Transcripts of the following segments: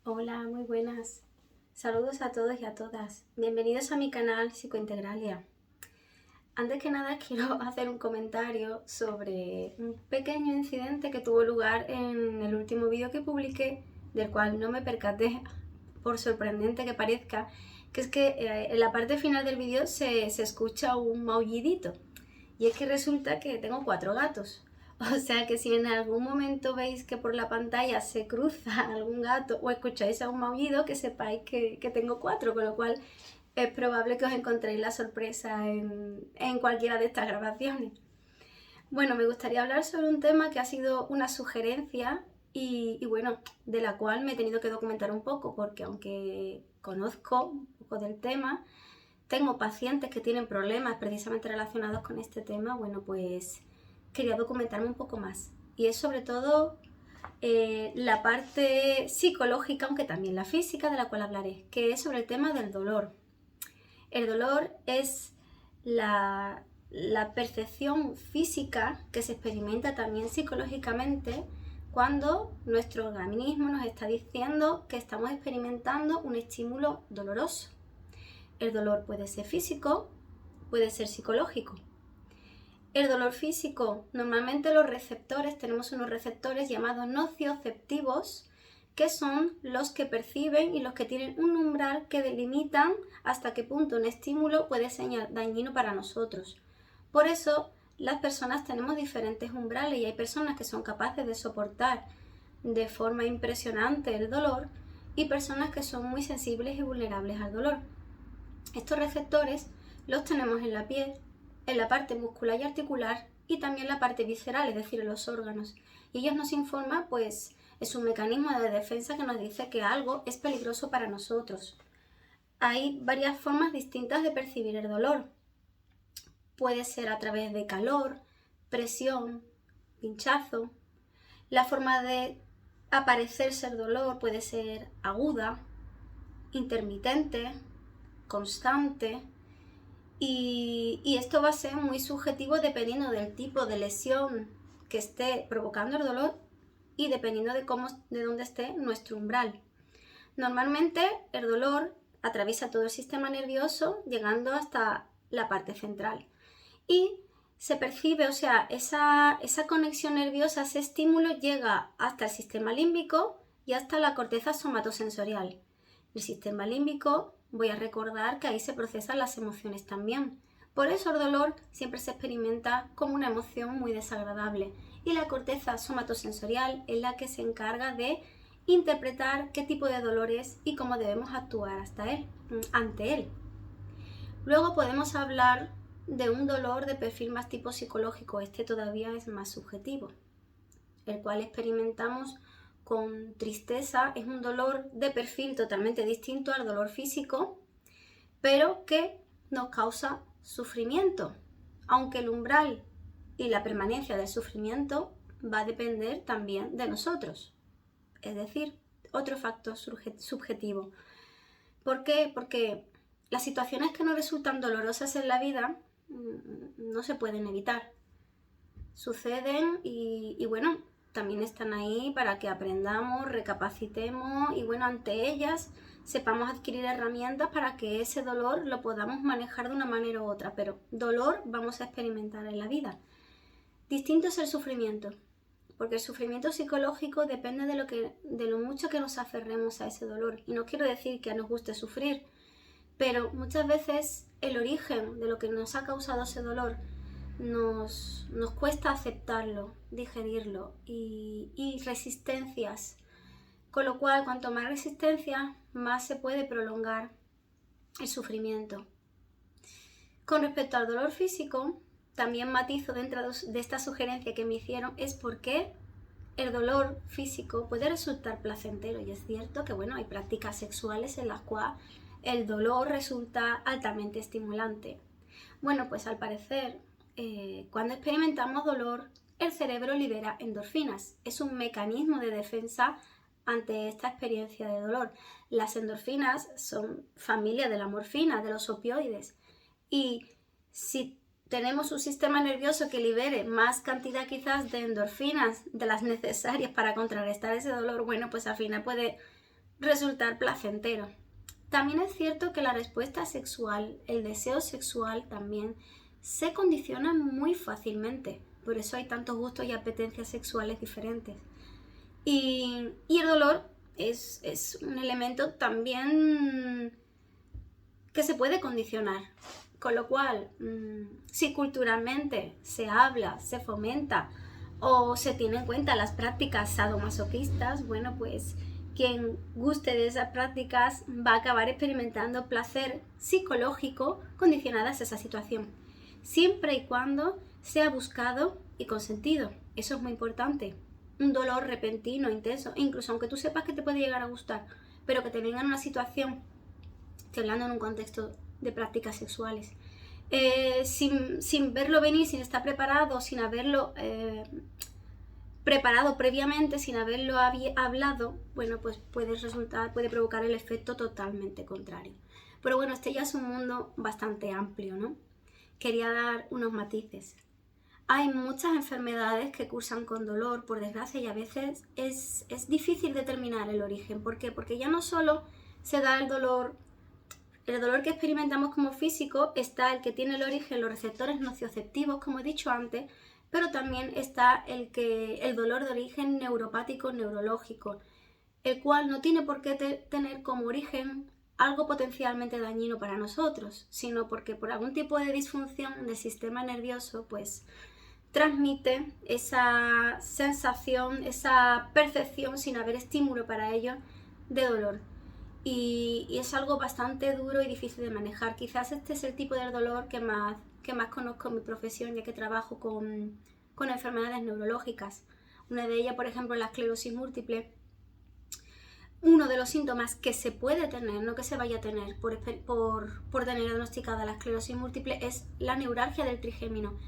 Hola, muy buenas. Saludos a todos y a todas. Bienvenidos a mi canal Psicointegralia. Antes que nada quiero hacer un comentario sobre un pequeño incidente que tuvo lugar en el último vídeo que publiqué, del cual no me percaté, por sorprendente que parezca, que es que en la parte final del vídeo se escucha un maullidito. Y es que resulta que tengo 4 gatos. O sea que si en algún momento veis que por la pantalla se cruza algún gato o escucháis a un maullido, que sepáis que tengo 4, con lo cual es probable que os encontréis la sorpresa en cualquiera de estas grabaciones. Bueno, me gustaría hablar sobre un tema que ha sido una sugerencia y bueno, de la cual me he tenido que documentar un poco, porque aunque conozco un poco del tema, tengo pacientes que tienen problemas precisamente relacionados con este tema, bueno, pues quería documentarme un poco más. Y es sobre todo la parte psicológica, aunque también la física, de la cual hablaré, que es sobre el tema del dolor. El dolor es la percepción física que se experimenta también psicológicamente cuando nuestro organismo nos está diciendo que estamos experimentando un estímulo doloroso. El dolor puede ser físico, puede ser psicológico. El dolor físico, normalmente los receptores, tenemos unos receptores llamados nocioceptivos, que son los que perciben y los que tienen un umbral que delimitan hasta qué punto un estímulo puede ser dañino para nosotros. Por eso las personas tenemos diferentes umbrales y hay personas que son capaces de soportar de forma impresionante el dolor y personas que son muy sensibles y vulnerables al dolor. Estos receptores los tenemos en la piel, en la parte muscular y articular y también en la parte visceral, es decir, en los órganos. Y ellos nos informan, pues, es un mecanismo de defensa que nos dice que algo es peligroso para nosotros. Hay varias formas distintas de percibir el dolor. Puede ser a través de calor, presión, pinchazo. La forma de aparecerse el dolor puede ser aguda, intermitente, constante. Y esto va a ser muy subjetivo dependiendo del tipo de lesión que esté provocando el dolor y dependiendo de dónde esté nuestro umbral. Normalmente el dolor atraviesa todo el sistema nervioso llegando hasta la parte central y se percibe, o sea, esa conexión nerviosa, ese estímulo llega hasta el sistema límbico y hasta la corteza somatosensorial. El sistema límbico, voy a recordar que ahí se procesan las emociones también. Por eso el dolor siempre se experimenta como una emoción muy desagradable y la corteza somatosensorial es la que se encarga de interpretar qué tipo de dolor es y cómo debemos actuar ante él. Luego podemos hablar de un dolor de perfil más tipo psicológico, este todavía es más subjetivo, el cual experimentamos con tristeza. Es un dolor de perfil totalmente distinto al dolor físico, pero que nos causa sufrimiento, aunque el umbral y la permanencia del sufrimiento va a depender también de nosotros, es decir, otro factor subjetivo. ¿Por qué? Porque las situaciones que nos resultan dolorosas en la vida no se pueden evitar. Suceden y bueno, también están ahí para que aprendamos, recapacitemos y bueno, ante ellas sepamos adquirir herramientas para que ese dolor lo podamos manejar de una manera u otra, pero dolor vamos a experimentar en la vida. Distinto es el sufrimiento, porque el sufrimiento psicológico depende de lo mucho que nos aferremos a ese dolor. Y no quiero decir que nos guste sufrir, pero muchas veces el origen de lo que nos ha causado ese dolor nos cuesta aceptarlo, digerirlo y resistencias. Con lo cual, cuanto más resistencia, más se puede prolongar el sufrimiento. Con respecto al dolor físico, también matizo dentro de esta sugerencia que me hicieron, es por qué el dolor físico puede resultar placentero. Y es cierto que bueno, hay prácticas sexuales en las cuales el dolor resulta altamente estimulante. Bueno, pues al parecer, cuando experimentamos dolor, el cerebro libera endorfinas. Es un mecanismo de defensa ante esta experiencia de dolor. Las endorfinas son familia de la morfina, de los opioides. Y si tenemos un sistema nervioso que libere más cantidad quizás de endorfinas de las necesarias para contrarrestar ese dolor, bueno, pues al final puede resultar placentero. También es cierto que la respuesta sexual, el deseo sexual también se condiciona muy fácilmente. Por eso hay tantos gustos y apetencias sexuales diferentes. Y el dolor es un elemento también que se puede condicionar. Con lo cual, si culturalmente se habla, se fomenta o se tiene en cuenta las prácticas sadomasoquistas, bueno, pues quien guste de esas prácticas va a acabar experimentando placer psicológico condicionadas a esa situación, siempre y cuando sea buscado y consentido. Eso es muy importante. Un dolor repentino, intenso, incluso aunque tú sepas que te puede llegar a gustar, pero que te venga en una situación, estoy hablando en un contexto de prácticas sexuales, sin verlo venir, sin estar preparado, sin haberlo preparado previamente, sin haberlo hablado, bueno, pues puede provocar el efecto totalmente contrario. Pero bueno, este ya es un mundo bastante amplio, ¿no? Quería dar unos matices. Hay muchas enfermedades que cursan con dolor, por desgracia, y a veces es difícil determinar el origen. ¿Por qué? Porque ya no solo se da el dolor que experimentamos como físico, está el que tiene el origen en los receptores nocioceptivos, como he dicho antes, pero también está el dolor de origen neuropático neurológico, el cual no tiene por qué tener como origen algo potencialmente dañino para nosotros, sino porque por algún tipo de disfunción del sistema nervioso, pues transmite esa sensación, esa percepción, sin haber estímulo para ello, de dolor. Y es algo bastante duro y difícil de manejar. Quizás este es el tipo de dolor que más conozco en mi profesión, ya que trabajo con enfermedades neurológicas. Una de ellas, por ejemplo, la esclerosis múltiple. Uno de los síntomas que se puede tener, no que se vaya a tener por tener diagnosticada la esclerosis múltiple, es la neuralgia del trigémino.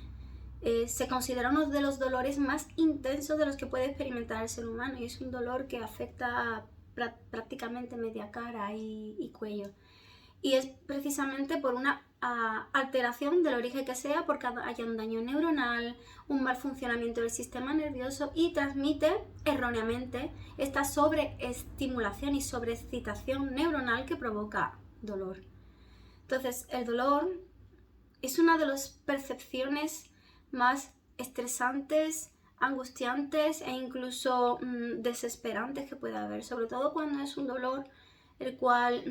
Se considera uno de los dolores más intensos de los que puede experimentar el ser humano, y es un dolor que afecta prácticamente media cara y cuello. Y es precisamente por una alteración del origen que sea, porque haya un daño neuronal, un mal funcionamiento del sistema nervioso, y transmite erróneamente esta sobreestimulación y sobreexcitación neuronal que provoca dolor. Entonces, el dolor es una de las percepciones más estresantes, angustiantes e incluso desesperantes que puede haber, sobre todo cuando es un dolor el cual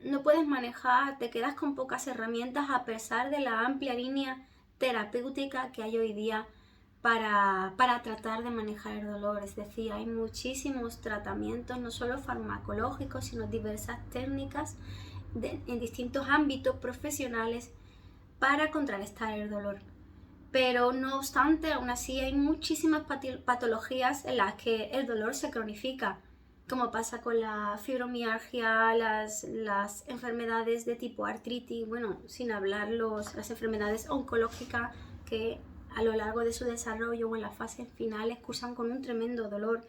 no puedes manejar, te quedas con pocas herramientas a pesar de la amplia línea terapéutica que hay hoy día para tratar de manejar el dolor. Es decir, hay muchísimos tratamientos, no solo farmacológicos, sino diversas técnicas en distintos ámbitos profesionales para contrarrestar el dolor. Pero no obstante, aún así hay muchísimas patologías en las que el dolor se cronifica, como pasa con la fibromialgia, las enfermedades de tipo artritis, bueno, sin hablar las enfermedades oncológicas que a lo largo de su desarrollo o en las fases finales cursan con un tremendo dolor.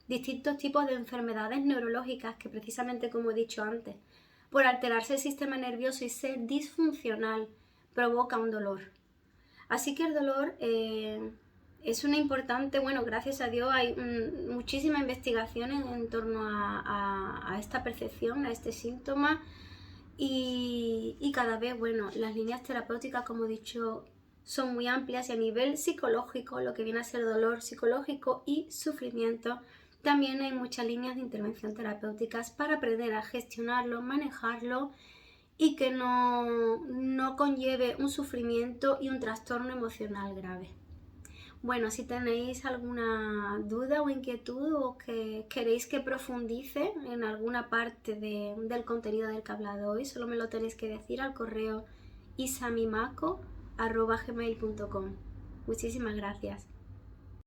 Distintos tipos de enfermedades neurológicas que, precisamente como he dicho antes, por alterarse el sistema nervioso y ser disfuncional, provoca un dolor. Así que el dolor es una importante, bueno, gracias a Dios hay muchísima investigación en torno a esta percepción, a este síntoma, y cada vez, bueno, las líneas terapéuticas, como he dicho, son muy amplias, y a nivel psicológico, lo que viene a ser dolor psicológico y sufrimiento, también hay muchas líneas de intervención terapéuticas para aprender a gestionarlo, manejarlo, y que no conlleve un sufrimiento y un trastorno emocional grave. Bueno, si tenéis alguna duda o inquietud, o que queréis que profundice en alguna parte del contenido del que he hablado hoy, solo me lo tenéis que decir al correo isamimaco@gmail.com. Muchísimas gracias.